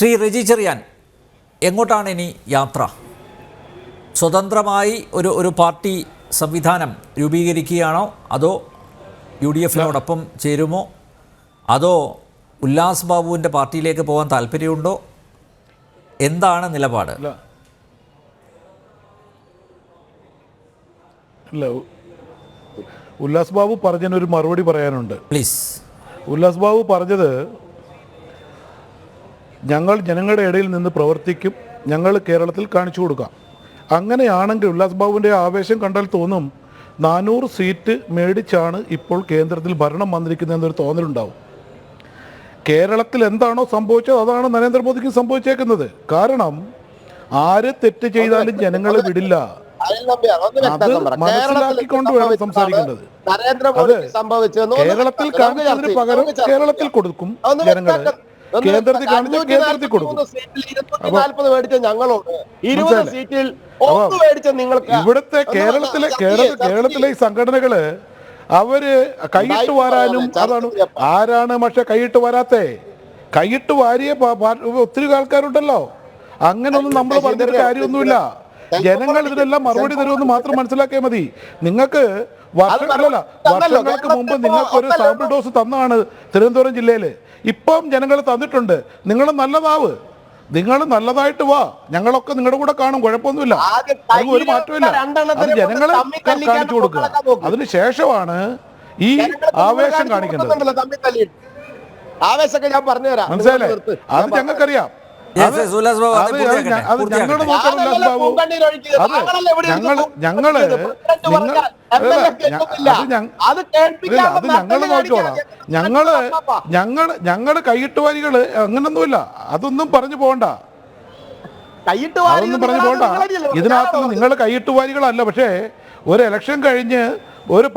ശ്രീ റെജി ചെറിയാൻ, എങ്ങോട്ടാണ് ഇനി യാത്ര? സ്വതന്ത്രമായി ഒരു പാർട്ടി സംവിധാനം രൂപീകരിക്കുകയാണോ, അതോ UDF-നോടൊപ്പം ചേരുമോ, അതോ ഉല്ലാസ് ബാബുവിൻ്റെ പാർട്ടിയിലേക്ക് പോകാൻ താല്പര്യമുണ്ടോ? എന്താണ് നിലപാട്? ഇല്ല, ഉല്ലാസ് ബാബു പറഞ്ഞതിനൊരു മറുപടി പറയാനുണ്ട്. പ്ലീസ്. ഉല്ലാസ് ബാബു പറഞ്ഞത്, ഞങ്ങൾ ജനങ്ങളുടെ ഇടയിൽ നിന്ന് പ്രവർത്തിക്കും, ഞങ്ങൾ കേരളത്തിൽ കാണിച്ചു കൊടുക്കാം. അങ്ങനെയാണെങ്കിൽ ഉല്ലാസ് ബാബുവിൻ്റെ ആവേശം കണ്ടാൽ തോന്നും 400 സീറ്റ് മേടിച്ചാണ് ഇപ്പോൾ കേന്ദ്രത്തിൽ ഭരണം വന്നിരിക്കുന്നതെന്നൊരു തോന്നലുണ്ടാവും. കേരളത്തിൽ എന്താണോ സംഭവിച്ചത് അതാണ് നരേന്ദ്രമോദിക്ക് സംഭവിച്ചേക്കുന്നത്. കാരണം ആര് തെറ്റ് ചെയ്താലും ജനങ്ങൾ വിടില്ല. അത് മനസ്സിലാക്കിക്കൊണ്ട് വേണം സംസാരിക്കേണ്ടത്. അത് കേരളത്തിൽ കാണിച്ചതിന് പകരം കേരളത്തിൽ കൊടുക്കും ജനങ്ങൾ, കേന്ദ്രത്തിൽ കാണിച്ച കേന്ദ്രത്തിൽ കൊടുക്കും. ഇവിടുത്തെ കേരളത്തിലെ ഈ സംഘടനകള് അവര് കൈയിട്ട് വാരാനും അതാണ്. ആരാണ് പക്ഷെ കൈയിട്ട് വരാത്തെ? കൈയിട്ട് വാരിയ ഒത്തിരി ആൾക്കാരുണ്ടല്ലോ. അങ്ങനൊന്നും നമ്മൾ പറഞ്ഞിട്ട് കാര്യമൊന്നുമില്ല. ജനങ്ങൾ ഇതിനെല്ലാം മറുപടി തരുമെന്ന് മാത്രം മനസ്സിലാക്കിയാൽ മതി. നിങ്ങൾക്ക് വർഷങ്ങൾക്ക് മുമ്പ് നിങ്ങൾക്കൊരു സാമ്പിൾ ഡോസ് തന്നാണ് തിരുവനന്തപുരം ജില്ലയിൽ. ഇപ്പം ജനങ്ങൾ തന്നിട്ടുണ്ട്. നിങ്ങൾ നല്ലതാവ്, നിങ്ങൾ നല്ലതായിട്ട് വാ, ഞങ്ങളൊക്കെ നിങ്ങളുടെ കൂടെ കാണും, കുഴപ്പമൊന്നുമില്ല, ഒരു മാറ്റമില്ല. അത് ജനങ്ങളെ കാണിച്ചു കൊടുക്കുക. അതിന് ശേഷമാണ് ഈ ആവേശം കാണിക്കേണ്ടത്. മനസ്സിലായില്ലേ? അത് ഞങ്ങൾക്കറിയാം. ഞങ്ങളുടെ നോക്കിക്കോളാം. ഞങ്ങള് കൈയിട്ടുവാരികള് അങ്ങനൊന്നുമില്ല. അതൊന്നും പറഞ്ഞു പോകണ്ട, അതൊന്നും പറഞ്ഞു പോകണ്ട. ഇതിനകത്ത് നിങ്ങൾ കൈയിട്ടുവാരികളല്ല. പക്ഷേ ഒരു ഇലക്ഷൻ കഴിഞ്ഞ് ഒരു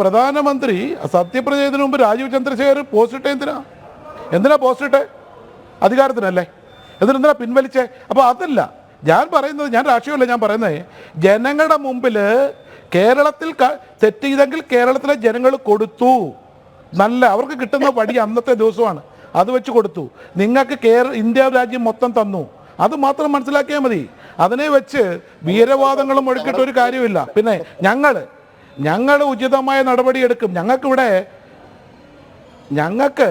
പ്രധാനമന്ത്രി സത്യപ്രതിജ്ഞ ചെയ്തതിനു മുമ്പ് രാജീവ് ചന്ദ്രശേഖർ പോസ്റ്റ് ഇട്ടേ എന്തിനാ പോസ്റ്റ് ഇട്ടേ? അധികാരത്തിനല്ലേ. എന്തിനാ പിൻവലിച്ചേ? അപ്പോൾ അതല്ല ഞാൻ പറയുന്നത്. ഞാൻ രാഷ്ട്രീയമല്ല ഞാൻ പറയുന്നത്. ജനങ്ങളുടെ മുമ്പിൽ കേരളത്തിൽ തെറ്റ് ചെയ്തെങ്കിൽ കേരളത്തിലെ ജനങ്ങൾ കൊടുത്തു. നല്ല അവർക്ക് കിട്ടുന്ന പടി അന്നത്തെ ദിവസമാണ്, അത് വെച്ച് കൊടുത്തു. നിങ്ങൾക്ക് ഇന്ത്യ രാജ്യം മൊത്തം തന്നു. അത് മാത്രം മനസ്സിലാക്കിയാൽ മതി. അതിനെ വെച്ച് വീരവാദങ്ങളും ഒഴുക്കിയിട്ട് ഒരു കാര്യമില്ല. പിന്നെ ഞങ്ങൾ ഉചിതമായ നടപടിയെടുക്കും. ഞങ്ങൾക്ക്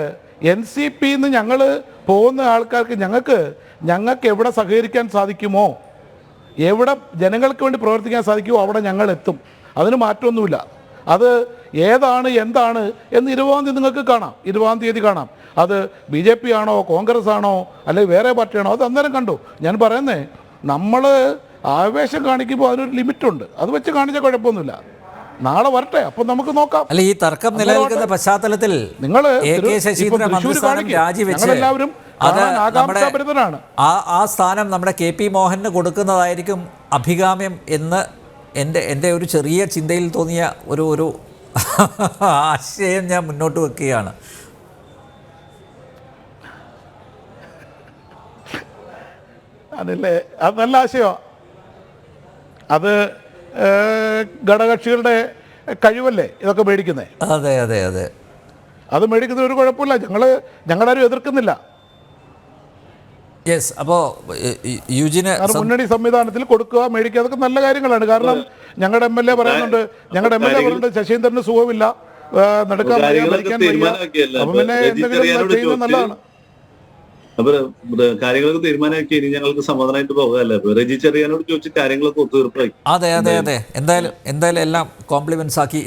NCP-ന്ന് ഞങ്ങൾ പോകുന്ന ആൾക്കാർക്ക് ഞങ്ങൾക്ക് എവിടെ സഹകരിക്കാൻ സാധിക്കുമോ, എവിടെ ജനങ്ങൾക്ക് വേണ്ടി പ്രവർത്തിക്കാൻ സാധിക്കുമോ അവിടെ ഞങ്ങൾ എത്തും. അതിന് മാറ്റമൊന്നുമില്ല. അത് ഏതാണ് എന്താണ് എന്ന് 20-ാം തീയതി നിങ്ങൾക്ക് കാണാം. 20-ാം തീയതി കാണാം. അത് BJP ആണോ കോൺഗ്രസ് ആണോ അല്ലെങ്കിൽ വേറെ പാർട്ടിയാണോ അത് അന്നേരം കണ്ടു. ഞാൻ പറയുന്നേ, നമ്മൾ ആവേശം കാണിക്കുമ്പോൾ അതിനൊരു ലിമിറ്റുണ്ട്. അത് വെച്ച് കാണിച്ചാൽ കുഴപ്പമൊന്നുമില്ല. നാളെ വരട്ടെ, അപ്പൊ നമുക്ക് നോക്കാം. അല്ല, ഈ തർക്കം നിലനിൽക്കുന്ന പശ്ചാത്തലത്തിൽ നിങ്ങൾ രാജിവെച്ച് ആ സ്ഥാനം നമ്മുടെ KP മോഹന് കൊടുക്കുന്നതായിരിക്കും അഭികാമ്യം എന്ന് എൻ്റെ ഒരു ചെറിയ ചിന്തയിൽ തോന്നിയ ഒരു ആശയം ഞാൻ മുന്നോട്ട് വെക്കുകയാണ്. അതല്ലേ, അത് നല്ല ആശയമാണ്. അത് ഘടകകക്ഷികളുടെ കഴിവല്ലേ ഇതൊക്കെ മേടിക്കുന്നത്. അതെ അതെ അതെ, അത് മേടിക്കുന്ന ഒരു കുഴപ്പമില്ല. ഞങ്ങളാരും എതിർക്കുന്നില്ല. യെസ്. അപ്പോൾ മുന്നണി സംവിധാനത്തിൽ കൊടുക്കുക, മേടിക്കുക, അതൊക്കെ നല്ല കാര്യങ്ങളാണ്. കാരണം ഞങ്ങളുടെ MLA പറയുന്നുണ്ട് ശശീന്ദ്രന് സുഖമില്ല, നടക്കാൻ അപ്പൊ പിന്നെ എന്തെങ്കിലും ചെയ്യുന്നത് നല്ലതാണ്. അപ്പൊ കാര്യങ്ങളൊക്കെ തീരുമാനമാക്കി ഇനി ഞങ്ങൾക്ക് സമാധാനമായിട്ട് പോകാല്ലേ. റെജി ചെറിയാനോട് ചോദിച്ച് കാര്യങ്ങളൊക്കെ ഒത്തുതീർപ്പായി. അതെ അതെ അതെ, എന്തായാലും എല്ലാം കോംപ്ലിമെന്റ്സ് ആക്കി.